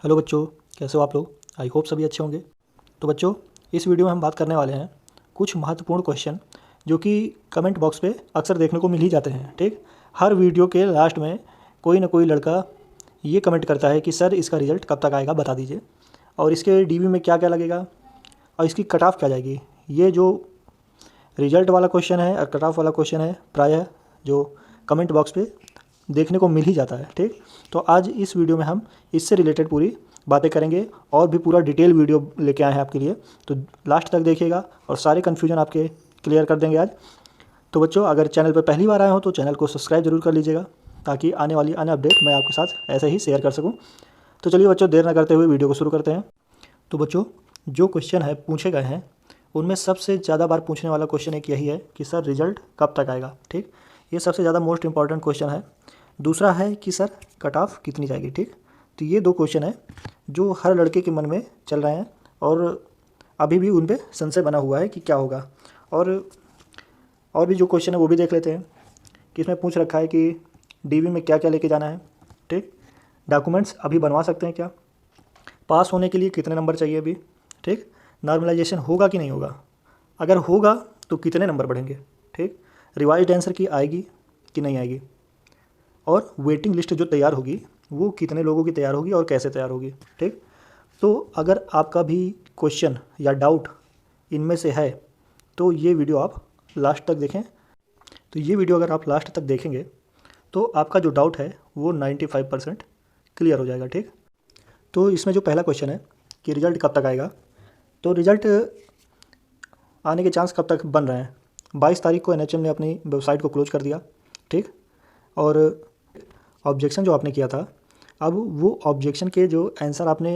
Hello बच्चों, कैसे हो आप लोग। आई होप सभी अच्छे होंगे। तो बच्चों, इस वीडियो में हम बात करने वाले हैं कुछ महत्वपूर्ण क्वेश्चन जो कि कमेंट बॉक्स पे अक्सर देखने को मिल ही जाते हैं। ठीक, हर वीडियो के लास्ट में कोई ना कोई लड़का ये कमेंट करता है कि सर इसका रिज़ल्ट कब तक आएगा बता दीजिए, और इसके डीवी में क्या क्या लगेगा और इसकी कट ऑफ क्या जाएगी। ये जो रिजल्ट वाला क्वेश्चन है और कट ऑफ वाला क्वेश्चन है प्रायः जो कमेंट बॉक्स पे देखने को मिल ही जाता है। ठीक, तो आज इस वीडियो में हम इससे रिलेटेड पूरी बातें करेंगे और भी पूरा डिटेल वीडियो लेके आए हैं आपके लिए, तो लास्ट तक देखिएगा और सारे कन्फ्यूजन आपके क्लियर कर देंगे आज। तो बच्चों, अगर चैनल पर पहली बार आए हो तो चैनल को सब्सक्राइब जरूर कर लीजिएगा ताकि आने वाली अन्य अपडेट मैं आपके साथ ऐसे ही शेयर कर सकूँ। तो चलिए बच्चों, देर न करते हुए वीडियो को शुरू करते हैं। तो बच्चों, जो क्वेश्चन है पूछे गए हैं उनमें सबसे ज़्यादा बार पूछने वाला क्वेश्चन एक यही है कि सर रिजल्ट कब तक आएगा। ठीक, ये सबसे ज़्यादा मोस्ट इंपॉर्टेंट क्वेश्चन है। दूसरा है कि सर कट ऑफ कितनी जाएगी। ठीक, तो ये दो क्वेश्चन है जो हर लड़के के मन में चल रहे हैं और अभी भी उन पे संशय बना हुआ है कि क्या होगा। और भी जो क्वेश्चन है वो भी देख लेते हैं कि इसमें पूछ रखा है कि डीवी में क्या क्या लेके जाना है। ठीक, डॉक्यूमेंट्स अभी बनवा सकते हैं क्या, पास होने के लिए कितने नंबर चाहिए अभी। ठीक, नॉर्मलाइजेशन होगा कि नहीं होगा, अगर होगा तो कितने नंबर बढ़ेंगे। ठीक, रिवाइज्ड आंसर की आएगी कि नहीं आएगी, और वेटिंग लिस्ट जो तैयार होगी वो कितने लोगों की तैयार होगी और कैसे तैयार होगी। ठीक, तो अगर आपका भी क्वेश्चन या डाउट इनमें से है तो ये वीडियो आप लास्ट तक देखें। तो ये वीडियो अगर आप लास्ट तक देखेंगे तो आपका जो डाउट है वो 95% क्लियर हो जाएगा। ठीक, तो इसमें जो पहला क्वेश्चन है कि रिज़ल्ट कब तक आएगा, तो रिज़ल्ट आने के चांस कब तक बन रहे हैं। 22 तारीख को एनएचएम ने अपनी वेबसाइट को क्लोज कर दिया। ठीक, और ऑब्जेक्शन जो आपने किया था, अब वो ऑब्जेक्शन के जो आंसर आपने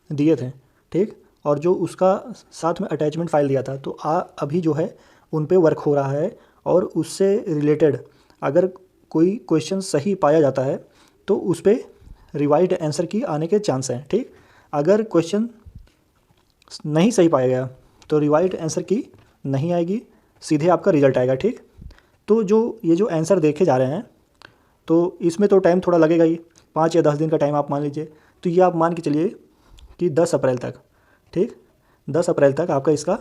दिए थे, ठीक, और जो उसका साथ में अटैचमेंट फाइल दिया था, तो अभी जो है उन पे वर्क हो रहा है और उससे रिलेटेड अगर कोई क्वेश्चन सही पाया जाता है तो उस पर रिवाइज्ड आंसर की आने के चांस हैं। ठीक, अगर क्वेश्चन नहीं सही पाया गया तो रिवाइज्ड आंसर की नहीं आएगी, सीधे आपका रिजल्ट आएगा। ठीक, तो जो ये जो आंसर देखे जा रहे हैं तो इसमें तो टाइम थोड़ा लगेगा ही, 5 या 10 दिन का टाइम आप मान लीजिए। तो ये आप मान के चलिए कि 10 अप्रैल तक, ठीक, 10 अप्रैल तक आपका इसका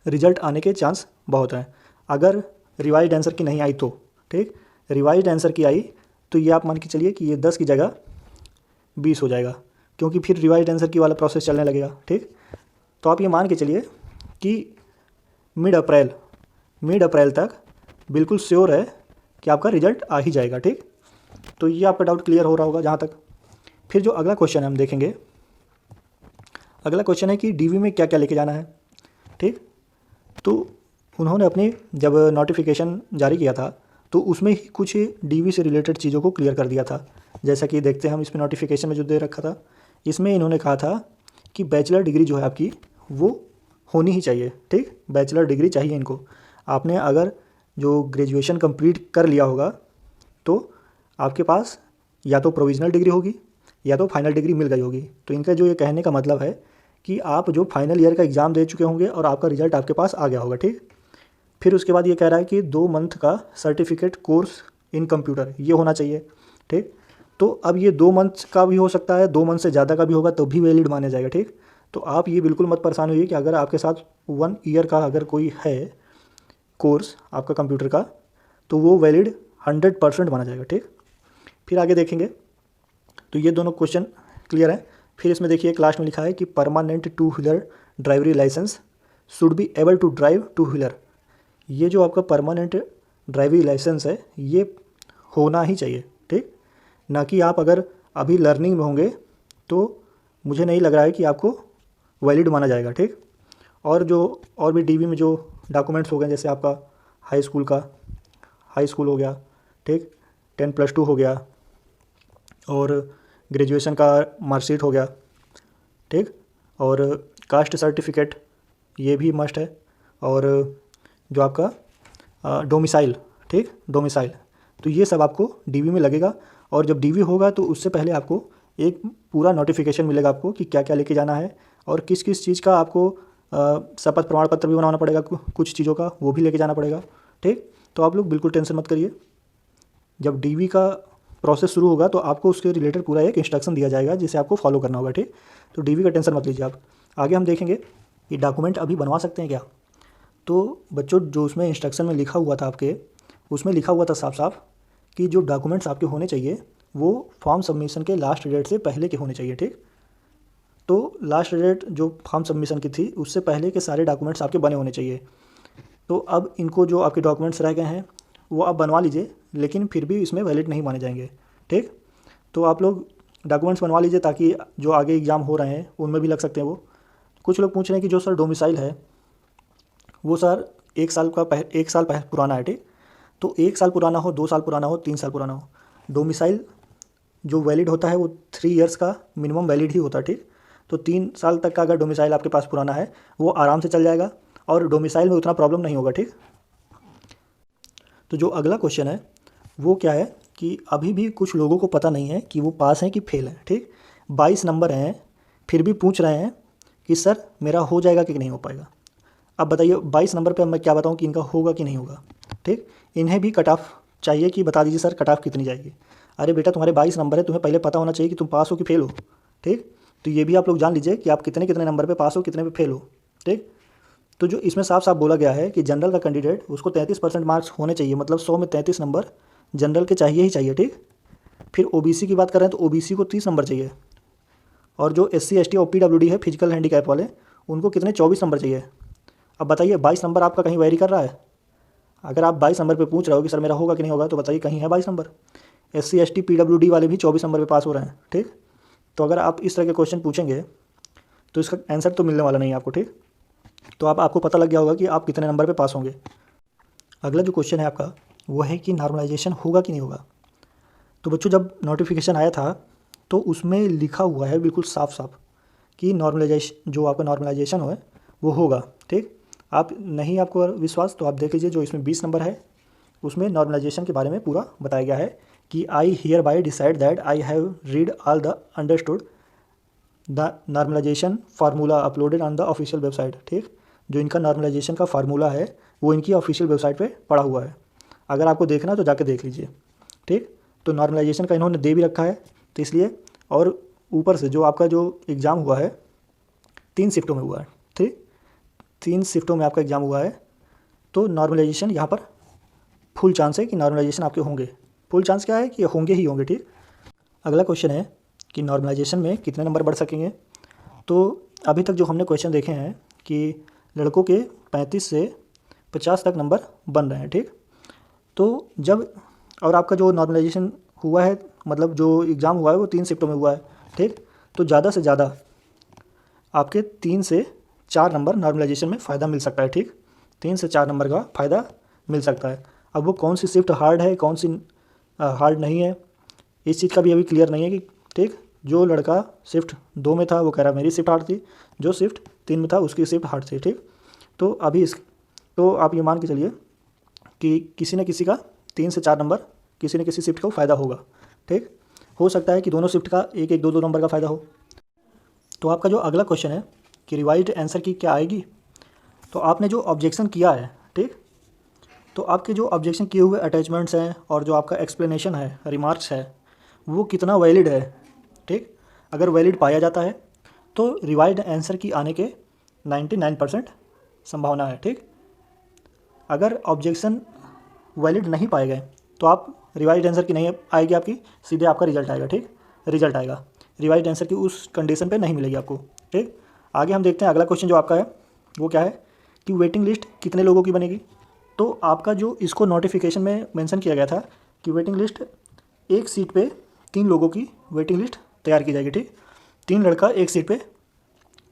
रिजल्ट आने के चांस बहुत हैं। अगर रिवाइज्ड आंसर की नहीं आई तो, ठीक, रिवाइज्ड आंसर की आई तो ये आप मान के चलिए कि ये 10 की जगह 20 हो जाएगा, क्योंकि फिर रिवाइज्ड आंसर की वाला प्रोसेस चलने लगेगा। ठीक, तो आप ये मान के चलिए कि मिड अप्रैल तक बिल्कुल श्योर है कि आपका रिजल्ट आ ही जाएगा। ठीक, तो ये आपका डाउट क्लियर हो रहा होगा जहाँ तक। फिर जो अगला क्वेश्चन है हम देखेंगे, अगला क्वेश्चन है कि डीवी में क्या क्या लेके जाना है। ठीक, तो उन्होंने अपनी जब नोटिफिकेशन जारी किया था तो उसमें ही कुछ डीवी से रिलेटेड चीज़ों को क्लियर कर दिया था। जैसा कि देखते हैं हम इसमें नोटिफिकेशन में जो दे रखा था, इसमें इन्होंने कहा था कि बैचलर डिग्री जो है आपकी वो होनी ही चाहिए। ठीक, बैचलर डिग्री चाहिए इनको। आपने अगर जो ग्रेजुएशन कंप्लीट कर लिया होगा तो आपके पास या तो प्रोविज़नल डिग्री होगी या तो फाइनल डिग्री मिल गई होगी। तो इनका जो ये कहने का मतलब है कि आप जो फाइनल ईयर का एग्ज़ाम दे चुके होंगे और आपका रिजल्ट आपके पास आ गया होगा। ठीक, फिर उसके बाद ये कह रहा है कि 2 मंथ का सर्टिफिकेट कोर्स इन कंप्यूटर ये होना चाहिए। ठीक, तो अब ये 2 मंथ का भी हो सकता है, 2 मंथ से ज़्यादा का भी होगा तो भी वैलिड माना जाएगा। ठीक, तो आप ये बिल्कुल मत परेशान होइए कि अगर आपके साथ 1 ईयर का अगर कोई है कोर्स आपका कंप्यूटर का तो वो वैलिड 100% माना जाएगा। ठीक, फिर आगे देखेंगे तो ये दोनों क्वेश्चन क्लियर हैं। फिर इसमें देखिए क्लास में लिखा है कि permanent 2 wheeler driving licence should be able to drive 2 wheeler. ये जो आपका परमानेंट ड्राइवरी लाइसेंस है ये होना ही चाहिए। ठीक, ना कि आप अगर अभी लर्निंग में होंगे तो मुझे नहीं लग रहा है कि आपको वैलिड माना जाएगा। ठीक, और भी डीवी में जो डॉक्यूमेंट्स हो गए, जैसे आपका हाई स्कूल हो गया, ठीक, 10+2 हो गया और ग्रेजुएशन का मार्कशीट हो गया। ठीक, और कास्ट सर्टिफिकेट ये भी मस्ट है, और जो आपका डोमिसाइल, ठीक, डोमिसाइल, तो ये सब आपको डीवी में लगेगा। और जब डीवी होगा तो उससे पहले आपको एक पूरा नोटिफिकेशन मिलेगा आपको कि क्या क्या लेके जाना है और किस किस चीज़ का आपको शपथ प्रमाण पत्र भी बनाना पड़ेगा, कुछ चीज़ों का वो भी लेके जाना पड़ेगा। ठीक, तो आप लोग बिल्कुल टेंशन मत करिए, जब डीवी का प्रोसेस शुरू होगा तो आपको उसके रिलेटेड पूरा एक इंस्ट्रक्शन दिया जाएगा जिसे आपको फॉलो करना होगा, ठीक। तो डीवी का टेंशन मत लीजिए आप। आगे हम देखेंगे कि डॉक्यूमेंट अभी बनवा सकते हैं क्या। तो बच्चों जो उसमें इंस्ट्रक्शन में लिखा हुआ था आपके, उसमें लिखा हुआ था साफ साफ कि जो डॉक्यूमेंट्स आपके होने चाहिए वो फॉर्म सबमिशन के लास्ट डेट से पहले के होने चाहिए, ठीक। तो लास्ट डेट जो फॉर्म सबमिशन की थी उससे पहले के सारे डॉक्यूमेंट्स आपके बने होने चाहिए। तो अब इनको जो आपके डॉक्यूमेंट्स रह गए हैं वो आप बनवा लीजिए, लेकिन फिर भी इसमें वैलिड नहीं माने जाएंगे, ठीक। तो आप लोग डॉक्यूमेंट्स बनवा लीजिए ताकि जो आगे एग्ज़ाम हो रहे हैं उनमें भी लग सकते हैं वो। कुछ लोग पूछ रहे हैं कि जो सर डोमिसाइल है वो सर 1 साल पुराना है, ठीक। तो 1 साल पुराना हो, 2 साल पुराना हो, 3 साल पुराना हो, डोमिसाइल जो वैलिड होता है वो 3 ईयर्स का मिनिमम वैलिड ही होता है, ठीक। तो 3 साल तक का अगर डोमिसाइल आपके पास पुराना है वो आराम से चल जाएगा और डोमिसाइल में उतना प्रॉब्लम नहीं होगा, ठीक। तो जो अगला क्वेश्चन है वो क्या है कि अभी भी कुछ लोगों को पता नहीं है कि वो पास हैं कि फेल हैं, ठीक। 22 नंबर हैं फिर भी पूछ रहे हैं कि सर मेरा हो जाएगा कि नहीं हो पाएगा। अब बताइए 22 नंबर पे अब मैं क्या बताऊँ कि इनका होगा कि नहीं होगा, ठीक। इन्हें भी कट ऑफ चाहिए कि बता दीजिए सर कट ऑफ कितनी जाएगी। अरे बेटा तुम्हारे 22 नंबर है, तुम्हें पहले पता होना चाहिए कि तुम पास हो कि फेल हो, ठीक। तो ये भी आप लोग जान लीजिए कि आप कितने कितने नंबर पे पास हो, कितने पे फेल हो, ठीक। तो जो इसमें साफ साफ बोला गया है कि जनरल का कैंडिडेट उसको 33% मार्क्स होने चाहिए, मतलब 100 में 33 नंबर जनरल के चाहिए ही चाहिए, ठीक। फिर ओबीसी की बात करें तो ओबीसी को 30 नंबर चाहिए, और जो SC ST और PWD है फिजिकल हैंडीकैप वाले उनको कितने 24 नंबर चाहिए। अब बताइए 22 नंबर आपका कहीं वेरी कर रहा है। अगर आप 22 नंबर पे पूछ रहे हो कि सर मेरा होगा कि नहीं होगा तो बताइए कहीं है 22 नंबर। SC ST PWD वाले भी 24 नंबर पे पास हो रहे हैं, ठीक। तो अगर आप इस तरह के क्वेश्चन पूछेंगे तो इसका आंसर तो मिलने वाला नहीं है आपको, ठीक। तो आपको पता लग गया होगा कि आप कितने नंबर पे पास होंगे। अगला जो क्वेश्चन है आपका वो है कि नॉर्मलाइजेशन होगा कि नहीं होगा। तो बच्चों जब नोटिफिकेशन आया था तो उसमें लिखा हुआ है बिल्कुल साफ साफ कि नॉर्मलाइजेशन जो आपका नॉर्मलाइजेशन है वो होगा, ठीक। आप नहीं आपको विश्वास तो आप देख लीजिए जो इसमें 20 नंबर है उसमें नॉर्मलाइजेशन के बारे में पूरा बताया गया है कि I hereby decide that I have read all the understood the normalization formula uploaded on the official website, ठीक। जो इनका नॉर्मलाइजेशन का फार्मूला है वो इनकी ऑफिशियल वेबसाइट पे पड़ा हुआ है। अगर आपको देखना तो जाके देख लीजिए, ठीक। तो नॉर्मलाइजेशन का इन्होंने दे भी रखा है तो इसलिए, और ऊपर से जो आपका जो एग्ज़ाम हुआ है 3 शिफ्टों में हुआ है, ठीक। 3 शिफ्टों में आपका एग्ज़ाम हुआ है तो नॉर्मलाइजेशन यहाँ पर फुल चांस है कि नॉर्मलाइजेशन आपके होंगे। फुल चांस क्या है कि होंगे ही होंगे, ठीक। अगला क्वेश्चन है कि नॉर्मलाइजेशन में कितने नंबर बढ़ सकेंगे। तो अभी तक जो हमने क्वेश्चन देखे हैं कि लड़कों के 35 से 50 तक नंबर बन रहे हैं, ठीक। तो जब और आपका जो नॉर्मलाइजेशन हुआ है मतलब जो एग्ज़ाम हुआ है वो 3 शिफ्टों में हुआ है, ठीक। तो ज़्यादा से ज़्यादा आपके 3 से 4 नंबर नॉर्मलाइजेशन में फ़ायदा मिल सकता है, ठीक। 3 से 4 नंबर का फ़ायदा मिल सकता है। अब वो कौन सी शिफ्ट हार्ड है कौन सी हार्ड नहीं है इस चीज़ का भी अभी क्लियर नहीं है कि, ठीक। जो लड़का शिफ्ट 2 में था वो कह रहा मेरी शिफ्ट हार्ड थी, जो शिफ्ट 3 में था उसकी शिफ्ट हार्ड थी, ठीक। तो अभी तो आप ये मान के चलिए कि किसी न किसी का 3 से 4 नंबर किसी न किसी शिफ्ट का फ़ायदा होगा, ठीक। हो सकता है कि दोनों शिफ्ट का 1-1 2-2 नंबर का फ़ायदा हो। तो आपका जो अगला क्वेश्चन है कि रिवाइज्ड आंसर की क्या आएगी। तो आपने जो ऑब्जेक्शन किया है, ठीक। तो आपके जो ऑब्जेक्शन किए हुए अटैचमेंट्स हैं और जो आपका एक्सप्लेनेशन है रिमार्क्स है वो कितना वैलिड है, ठीक। अगर वैलिड पाया जाता है तो रिवाइज्ड आंसर की आने के 99% संभावना है, ठीक। अगर ऑब्जेक्शन वैलिड नहीं पाए गए तो आप रिवाइज्ड आंसर की नहीं आएगी आपकी, सीधे आपका रिजल्ट आएगा, ठीक। रिजल्ट आएगा, रिवाइज्ड आंसर की उस कंडीशन पे नहीं मिलेगी आपको, ठीक। आगे हम देखते हैं अगला क्वेश्चन जो आपका है वो क्या है कि वेटिंग लिस्ट कितने लोगों की बनेगी। तो आपका जो इसको नोटिफिकेशन में मेंशन किया गया था कि वेटिंग लिस्ट एक सीट पे 3 लोगों की वेटिंग लिस्ट तैयार की जाएगी, ठीक। 3 लड़का एक सीट पे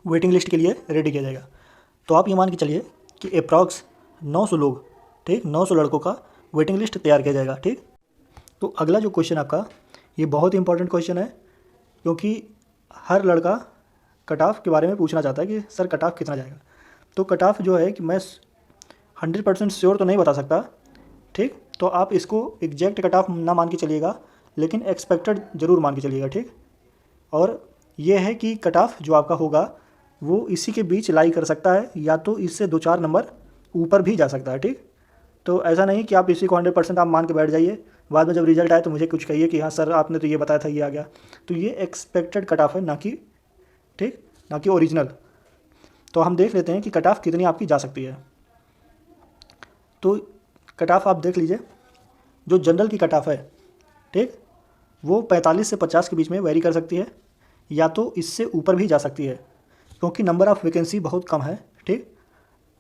वेटिंग लिस्ट के लिए रेडी किया जाएगा। तो आप ये मान के चलिए कि अप्रॉक्स 900 लोग, ठीक, 900 लड़कों का वेटिंग लिस्ट तैयार किया जाएगा, ठीक। तो अगला जो क्वेश्चन आपका ये बहुत ही इंपॉर्टेंट क्वेश्चन है क्योंकि हर लड़का कट ऑफ के बारे में पूछना चाहता है कि सर कट ऑफ कितना जाएगा। तो कट ऑफ जो है कि मैं 100% श्योर तो नहीं बता सकता, ठीक। तो आप इसको एग्जैक्ट कट ऑफ ना मान के चलिएगा लेकिन एक्सपेक्टेड ज़रूर मान के चलिएगा, ठीक। और ये है कि कट ऑफ जो आपका होगा वो इसी के बीच लाई कर सकता है या तो इससे 2-4 नंबर ऊपर भी जा सकता है, ठीक। तो ऐसा नहीं कि आप इसी को 100% आप मान के बैठ जाइए, बाद में जब रिजल्ट आए तो मुझे कुछ कहिए कि हाँ सर आपने तो ये बताया था ये आ गया। तो ये एक्सपेक्टेड कट ऑफ है, ना कि ठीक, ना कि ओरिजिनल। तो हम देख लेते हैं कि कट ऑफ कितनी आपकी जा सकती है। तो कट ऑफ आप देख लीजिए, जो जनरल की कट ऑफ है ठीक, वो 45 से 50 के बीच में वेरी कर सकती है, या तो इससे ऊपर भी जा सकती है, क्योंकि नंबर ऑफ़ वैकेंसी बहुत कम है ठीक।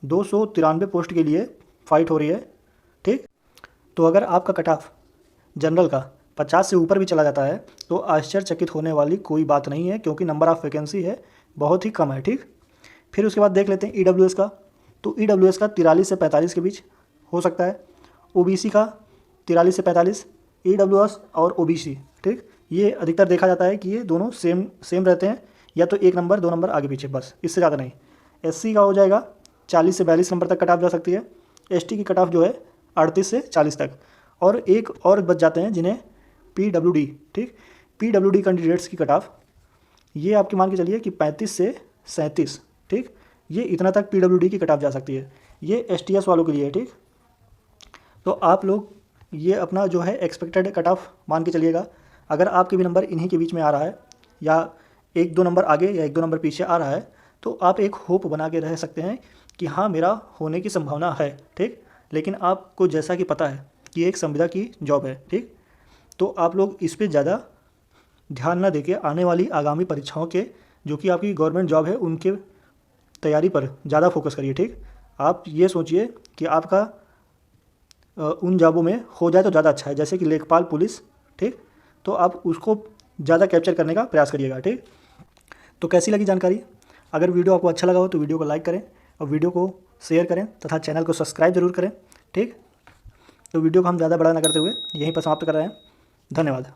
293 पोस्ट के लिए फ़ाइट हो रही है ठीक। तो अगर आपका कट ऑफ जनरल का 50 से ऊपर भी चला जाता है तो आश्चर्यचकित होने वाली कोई बात नहीं है, क्योंकि नंबर ऑफ़ वैकेंसी है बहुत ही कम है ठीक। फिर उसके बाद देख लेते हैं EWS का। तो EWS का 43 से 45 के बीच हो सकता है, OBC का 43 से 45, EWS और OBC ठीक, ये अधिकतर देखा जाता है कि ये दोनों सेम रहते हैं, या तो 1 नंबर 2 नंबर आगे पीछे, बस इससे ज़्यादा नहीं। SC का हो जाएगा 40 से 42 नंबर तक कट ऑफ जा सकती है। ST की कट ऑफ जो है 38 से 40 तक। और एक और बच जाते हैं जिन्हें PWD ठीक, PWD कैंडिडेट्स की कट ऑफ ये आपकी मान के चलिए कि 35 से 37 ठीक, ये इतना तक PWD की कट ऑफ जा सकती है। ये STS वालों के लिए है ठीक। तो आप लोग ये अपना जो है एक्सपेक्टेड कट ऑफ मान के चलिएगा। अगर आपके भी नंबर इन्हीं के बीच में आ रहा है, या 1-2 नंबर आगे या 1-2 नंबर पीछे आ रहा है, तो आप एक होप बना के रह सकते हैं कि हाँ मेरा होने की संभावना है ठीक। लेकिन आपको जैसा कि पता है कि एक संविदा की जॉब है ठीक, तो आप लोग इस पर ज़्यादा ध्यान ना देके आने वाली आगामी परीक्षाओं के जो कि आपकी गवर्नमेंट जॉब है उनके तैयारी पर ज़्यादा फोकस करिए ठीक। आप ये सोचिए कि आपका उन जॉबों में हो जाए तो ज़्यादा अच्छा है, जैसे कि लेखपाल पुलिस ठीक, तो आप उसको ज़्यादा कैप्चर करने का प्रयास करिएगा ठीक। तो कैसी लगी जानकारी? अगर वीडियो आपको अच्छा लगा हो तो वीडियो को लाइक करें और वीडियो को शेयर करें तथा चैनल को सब्सक्राइब जरूर करें ठीक। तो वीडियो को हम ज़्यादा बड़ा ना करते हुए यहीं पर समाप्त कर रहे हैं। धन्यवाद।